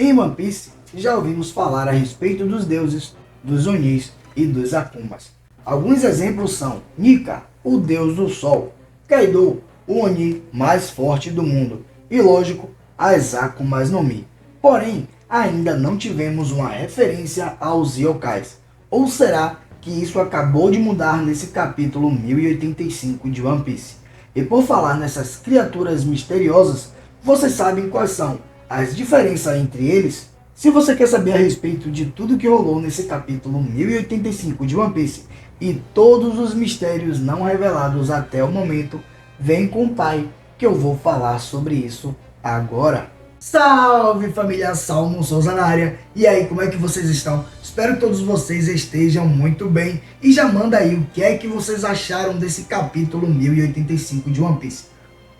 Em One Piece, já ouvimos falar a respeito dos deuses, dos Onis e dos Akumas. Alguns exemplos são Nika, o deus do sol, Kaido, o Oni mais forte do mundo, e lógico, as Akumas no Mi. Porém, ainda não tivemos uma referência aos Yokais. Ou será que isso acabou de mudar nesse capítulo 1085 de One Piece? E por falar nessas criaturas misteriosas, vocês sabem quais são as diferenças entre eles? Se você quer saber a respeito de tudo que rolou nesse capítulo 1085 de One Piece e todos os mistérios não revelados até o momento, vem com o pai que eu vou falar sobre isso agora. Salve família, Salmo Souza na área. E aí, como é que vocês estão? Espero que todos vocês estejam muito bem. E já manda aí o que é que vocês acharam desse capítulo 1085 de One Piece.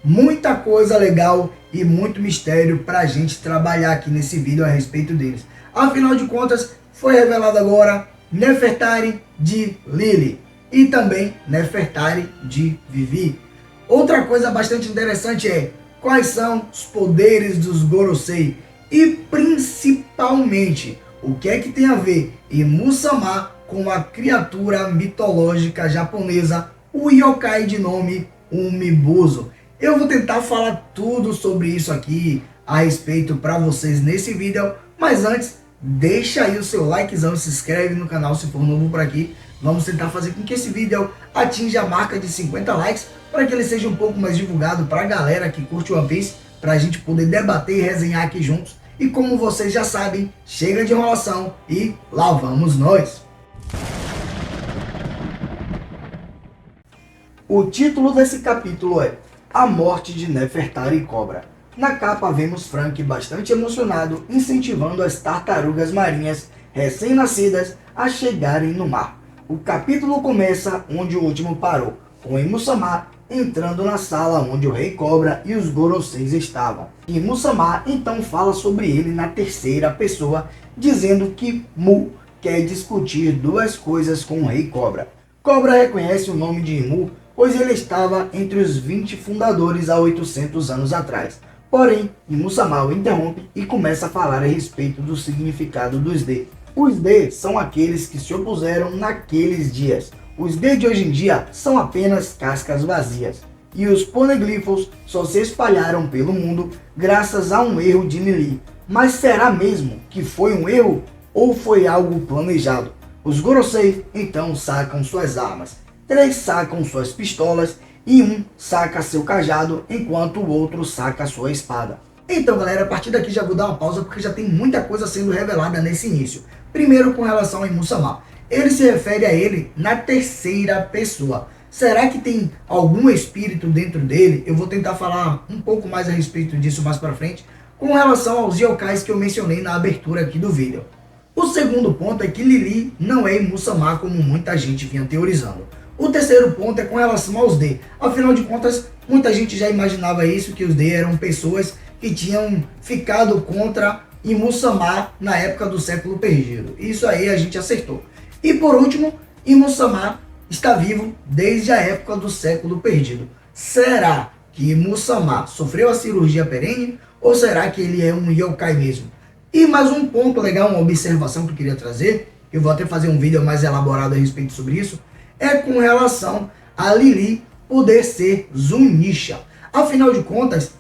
Muita coisa legal e muito mistério pra gente trabalhar aqui nesse vídeo a respeito deles. Afinal de contas, foi revelado agora Nefertari de Lily e também Nefertari de Vivi. Outra coisa bastante interessante é quais são os poderes dos Gorosei e principalmente o que é que tem a ver Imu-sama com a criatura mitológica japonesa, o yokai de nome Umibuzo. Eu vou tentar falar tudo sobre isso aqui a respeito para vocês nesse vídeo, mas antes, deixa aí o seu likezão, se inscreve no canal se for novo por aqui. Vamos tentar fazer com que esse vídeo atinja a marca de 50 likes, para que ele seja um pouco mais divulgado para a galera que curte One Piece, para a gente poder debater e resenhar aqui juntos. E como vocês já sabem, chega de enrolação e lá vamos nós! O título desse capítulo é A Morte de Nefertari Cobra. Na capa vemos Frank bastante emocionado, incentivando as tartarugas marinhas recém-nascidas a chegarem no mar. O capítulo começa onde o último parou, com Imu-sama entrando na sala onde o Rei Cobra e os Goroseis estavam. Imu-sama então fala sobre ele na terceira pessoa, dizendo que Mu quer discutir duas coisas com o Rei Cobra. Cobra reconhece o nome de Imu, pois ele estava entre os 20 fundadores há 800 anos atrás. Porém, Imu-sama o interrompe e começa a falar a respeito do significado dos D. Os D são aqueles que se opuseram naqueles dias. Os D de hoje em dia são apenas cascas vazias. E os poneglyphos só se espalharam pelo mundo graças a um erro de Lily. Mas será mesmo que foi um erro ou foi algo planejado? Os Gorosei então sacam suas armas. 3 sacam suas pistolas e um saca seu cajado, enquanto o outro saca sua espada. Então galera, a partir daqui já vou dar uma pausa porque já tem muita coisa sendo revelada nesse início. Primeiro com relação a Imu-sama. Ele se refere a ele na terceira pessoa. Será que tem algum espírito dentro dele? Eu vou tentar falar um pouco mais a respeito disso mais pra frente, com relação aos yokais que eu mencionei na abertura aqui do vídeo. O segundo ponto é que Lily não é Imu-sama como muita gente vinha teorizando. O terceiro ponto é com relação aos D. Afinal de contas, muita gente já imaginava isso, que os D eram pessoas que tinham ficado contra Imu-sama na época do século perdido. Isso aí a gente acertou. E por último, Imu-sama está vivo desde a época do século perdido. Será que Imu-sama sofreu a cirurgia perene ou será que ele é um yokai mesmo? E mais um ponto legal, uma observação que eu queria trazer, eu vou até fazer um vídeo mais elaborado a respeito sobre isso, é com relação a Lily poder ser Zunisha. Afinal de contas,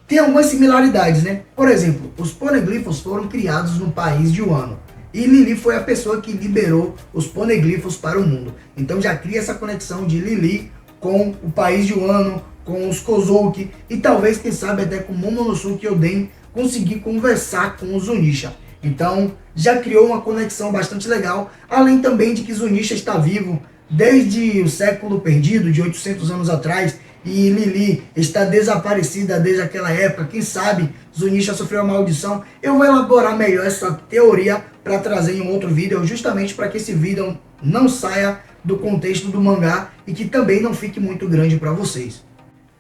tem algumas similaridades, né? Por exemplo, os poneglyphos foram criados no país de Wano. E Lily foi a pessoa que liberou os poneglyphos para o mundo. Então já cria essa conexão de Lily com o país de Wano, com os Kozuki e talvez, quem sabe, até com Momonosuke Oden conseguir conversar com o Zunisha. Então já criou uma conexão bastante legal, além também de que Zunisha está vivo desde o século perdido, de 800 anos atrás, e Lily está desaparecida desde aquela época. Quem sabe Zunisha sofreu a maldição. Eu vou elaborar melhor essa teoria para trazer em um outro vídeo, justamente para que esse vídeo não saia do contexto do mangá e que também não fique muito grande para vocês.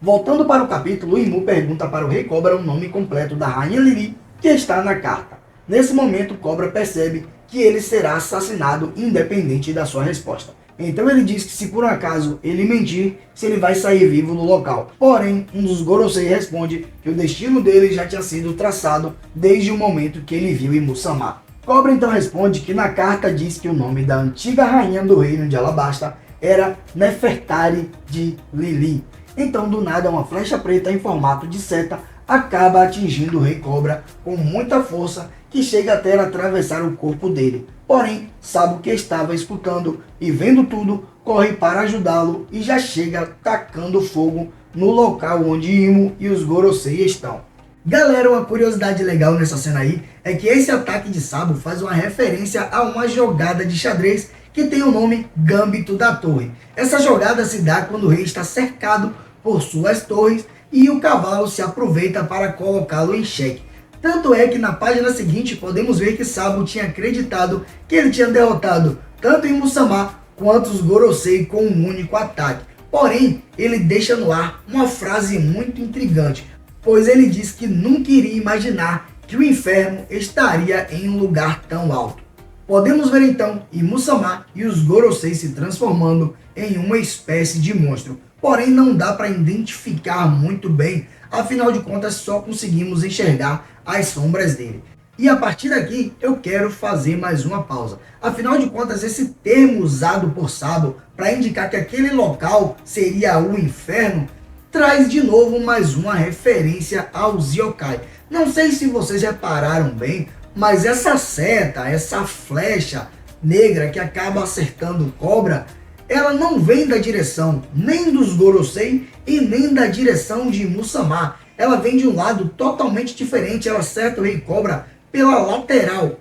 Voltando para o capítulo, Imu pergunta para o Rei Cobra o nome completo da Rainha Lily, que está na carta. Nesse momento, Cobra percebe que ele será assassinado independente da sua resposta. Então ele diz que se por um acaso ele mentir, se ele vai sair vivo do local. Porém, um dos Gorosei responde que o destino dele já tinha sido traçado desde o momento que ele viu Imu-sama. Cobra então responde que na carta diz que o nome da antiga rainha do reino de Alabasta era Nefertari de Lili. Então do nada uma flecha preta em formato de seta acaba atingindo o Rei Cobra com muita força que chega até atravessar o corpo dele. Porém, Sabo, que estava escutando e vendo tudo, corre para ajudá-lo e já chega tacando fogo no local onde Imu e os Gorosei estão. Galera, uma curiosidade legal nessa cena aí é que esse ataque de Sabo faz uma referência a uma jogada de xadrez que tem o nome Gambito da Torre. Essa jogada se dá quando o rei está cercado por suas torres e o cavalo se aproveita para colocá-lo em xeque. Tanto é que na página seguinte podemos ver que Sabo tinha acreditado que ele tinha derrotado tanto Imu-sama quanto os Gorosei com um único ataque. Porém, ele deixa no ar uma frase muito intrigante, pois ele diz que nunca iria imaginar que o inferno estaria em um lugar tão alto. Podemos ver então Imu-sama e os Gorosei se transformando em uma espécie de monstro. Porém, não dá para identificar muito bem, afinal de contas só conseguimos enxergar as sombras dele. E a partir daqui eu quero fazer mais uma pausa. Afinal de contas, esse termo usado por Sabo para indicar que aquele local seria o inferno, traz de novo mais uma referência aos yokai. Não sei se vocês repararam bem, mas essa seta, essa flecha negra que acaba acertando o Cobra, ela não vem da direção nem dos Gorosei e nem da direção de Imu-sama. Ela vem de um lado totalmente diferente, ela acerta o Rei Cobra pela lateral.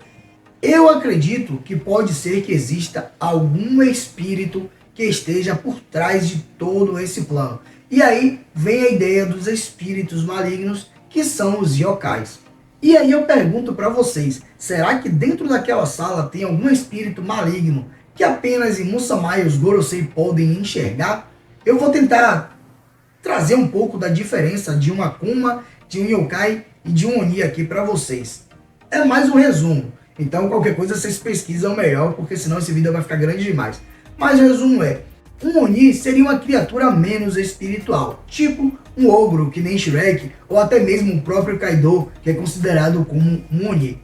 Eu acredito que pode ser que exista algum espírito que esteja por trás de todo esse plano. E aí vem a ideia dos espíritos malignos, que são os yokais. E aí eu pergunto para vocês, será que dentro daquela sala tem algum espírito maligno que apenas Imu-sama e os Gorosei podem enxergar? Eu vou tentar trazer um pouco da diferença de um Akuma, de um yokai e de um Oni aqui para vocês. É mais um resumo, então qualquer coisa vocês pesquisam melhor, porque senão esse vídeo vai ficar grande demais. Mas o resumo é, um Oni seria uma criatura menos espiritual, tipo um ogro que nem Shrek, ou até mesmo o próprio Kaido, que é considerado como um Oni.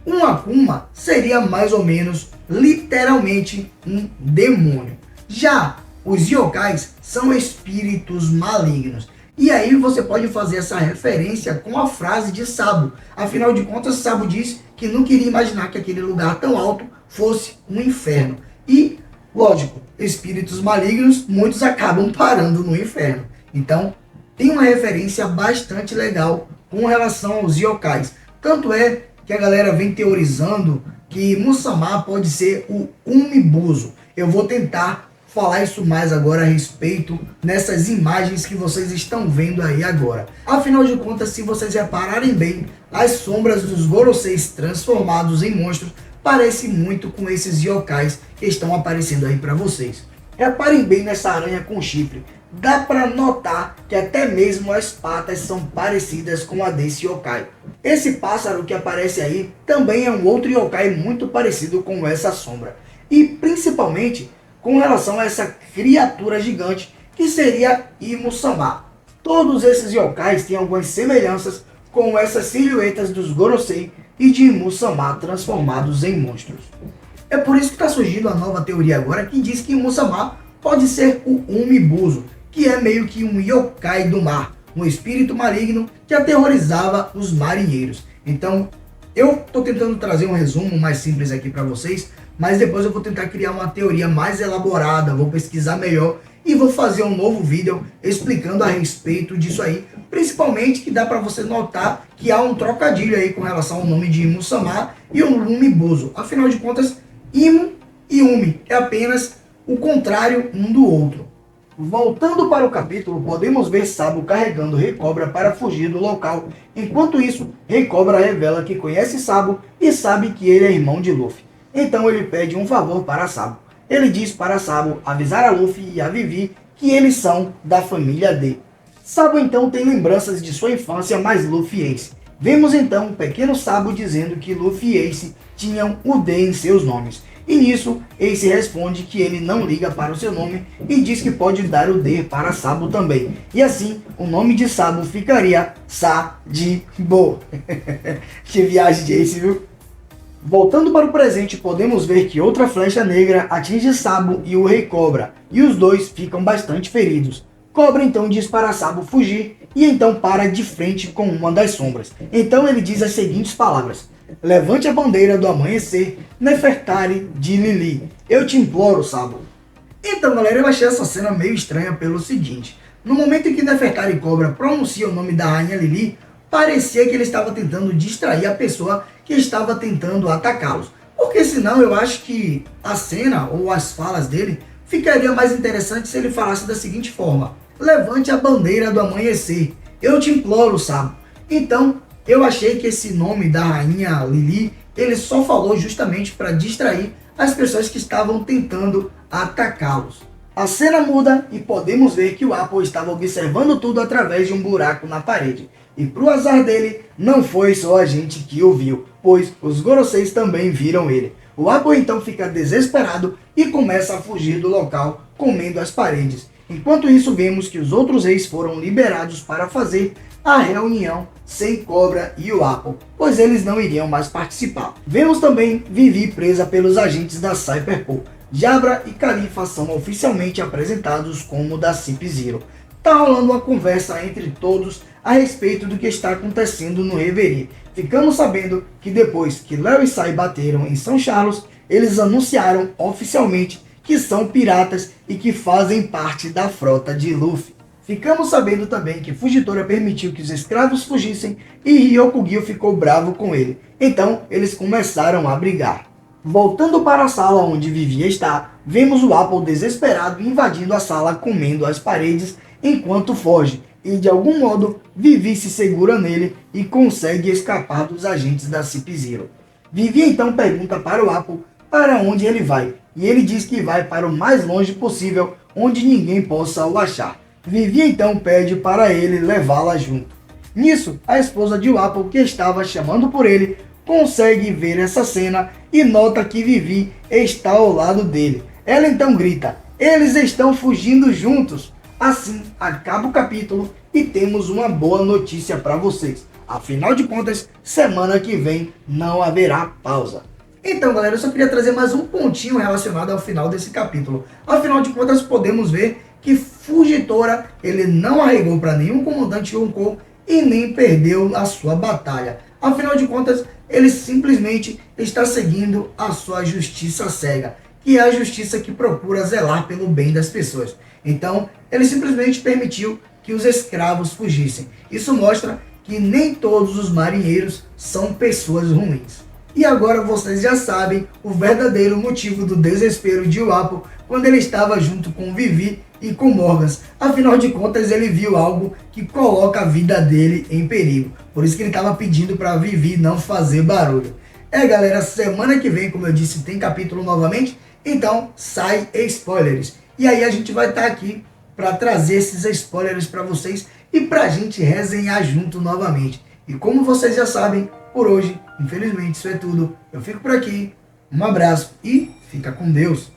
Um Akuma seria mais ou menos, literalmente, um demônio. Já os yokais são espíritos malignos. E aí você pode fazer essa referência com a frase de Sabo. Afinal de contas, Sabo diz que não queria imaginar que aquele lugar tão alto fosse um inferno. E, lógico, espíritos malignos, muitos acabam parando no inferno. Então, tem uma referência bastante legal com relação aos yokais. Tanto é que a galera vem teorizando que Imu-sama pode ser o Umibuzo. Eu vou tentar falar isso mais agora a respeito nessas imagens que vocês estão vendo aí agora. Afinal de contas, se vocês repararem bem, as sombras dos Goroseis transformados em monstros parecem muito com esses yokais que estão aparecendo aí para vocês. Reparem bem nessa aranha com chifre. Dá para notar que até mesmo as patas são parecidas com a desse yokai. Esse pássaro que aparece aí também é um outro yokai muito parecido com essa sombra. E principalmente com relação a essa criatura gigante que seria Imu-sama. Todos esses yokais têm algumas semelhanças com essas silhuetas dos Gorosei e de Imu-sama transformados em monstros. É por isso que está surgindo a nova teoria agora que diz que Imu-sama pode ser o Umibuzo, que é meio que um yokai do mar, um espírito maligno que aterrorizava os marinheiros. Então, eu estou tentando trazer um resumo mais simples aqui para vocês, mas depois eu vou tentar criar uma teoria mais elaborada, vou pesquisar melhor e vou fazer um novo vídeo explicando a respeito disso aí, principalmente que dá para você notar que há um trocadilho aí com relação ao nome de Imu-sama e o Umibuzo. Afinal de contas, Imu e Umi é apenas o contrário um do outro. Voltando para o capítulo, podemos ver Sabo carregando Rei Cobra para fugir do local. Enquanto isso, Rei Cobra revela que conhece Sabo e sabe que ele é irmão de Luffy. Então ele pede um favor para Sabo. Ele diz para Sabo avisar a Luffy e a Vivi que eles são da família D. Sabo então tem lembranças de sua infância mais Luffy e Ace. Vemos então o pequeno Sabo dizendo que Luffy e Ace tinham o D em seus nomes. E nisso, Ace responde que ele não liga para o seu nome e diz que pode dar o D para Sabo também. E assim, o nome de Sabo ficaria Sa-de-Bo. Que viagem de Ace, viu? Voltando para o presente, podemos ver que outra flecha negra atinge Sabo e o Rei Cobra, e os dois ficam bastante feridos. Cobra então diz para Sabo fugir, e então para de frente com uma das sombras. Então ele diz as seguintes palavras: levante a bandeira do amanhecer, Nefertari de Lili. Eu te imploro, Sabo. Então, galera, eu achei essa cena meio estranha pelo seguinte: no momento em que Nefertari Cobra pronuncia o nome da rainha Lili, parecia que ele estava tentando distrair a pessoa que estava tentando atacá-los. Porque senão eu acho que a cena ou as falas dele ficaria mais interessante se ele falasse da seguinte forma: levante a bandeira do amanhecer, eu te imploro, Sabo. Então, eu achei que esse nome da rainha Lili, ele só falou justamente para distrair as pessoas que estavam tentando atacá-los. A cena muda e podemos ver que o Apple estava observando tudo através de um buraco na parede. E pro azar dele, não foi só a gente que o viu, pois os Goroseis também viram ele. O Apple então fica desesperado e começa a fugir do local, comendo as paredes. Enquanto isso, vemos que os outros reis foram liberados para fazer a reunião sem Cobra e o Apple, pois eles não iriam mais participar. Vemos também Vivi presa pelos agentes da Cyberpol. Jabra e Khalifa são oficialmente apresentados como da Cip Zero. Tá rolando uma conversa entre todos a respeito do que está acontecendo no Reverie. Ficamos sabendo que depois que Léo e Sai bateram em São Carlos, eles anunciaram oficialmente que são piratas e que fazem parte da frota de Luffy. Ficamos sabendo também que Fujitora permitiu que os escravos fugissem e Ryokugyo ficou bravo com ele. Então eles começaram a brigar. Voltando para a sala onde Vivi está, vemos o Apple desesperado invadindo a sala, comendo as paredes enquanto foge. E de algum modo, Vivi se segura nele e consegue escapar dos agentes da Cip Zero. Vivi então pergunta para o Apple para onde ele vai, e ele diz que vai para o mais longe possível, onde ninguém possa o achar. Vivi então pede para ele levá-la junto. Nisso, a esposa de Apple, que estava chamando por ele, consegue ver essa cena e nota que Vivi está ao lado dele. Ela então grita: eles estão fugindo juntos! Assim, acaba o capítulo e temos uma boa notícia para vocês. Afinal de contas, semana que vem não haverá pausa. Então, galera, eu só queria trazer mais um pontinho relacionado ao final desse capítulo. Afinal de contas, podemos ver que Fujitora, ele não arregou para nenhum comandante Yonkou e nem perdeu a sua batalha. Afinal de contas, ele simplesmente está seguindo a sua justiça cega, que é a justiça que procura zelar pelo bem das pessoas. Então, ele simplesmente permitiu que os escravos fugissem. Isso mostra que nem todos os marinheiros são pessoas ruins. E agora vocês já sabem o verdadeiro motivo do desespero de Wapol quando ele estava junto com Vivi e com Morgans. Afinal de contas, ele viu algo que coloca a vida dele em perigo. Por isso que ele estava pedindo para Vivi não fazer barulho. Galera, semana que vem, como eu disse, tem capítulo novamente. Então, sai spoilers. E aí a gente vai estar aqui para trazer esses spoilers para vocês e para a gente resenhar junto novamente. E como vocês já sabem, por hoje, infelizmente, isso é tudo. Eu fico por aqui, um abraço e fica com Deus.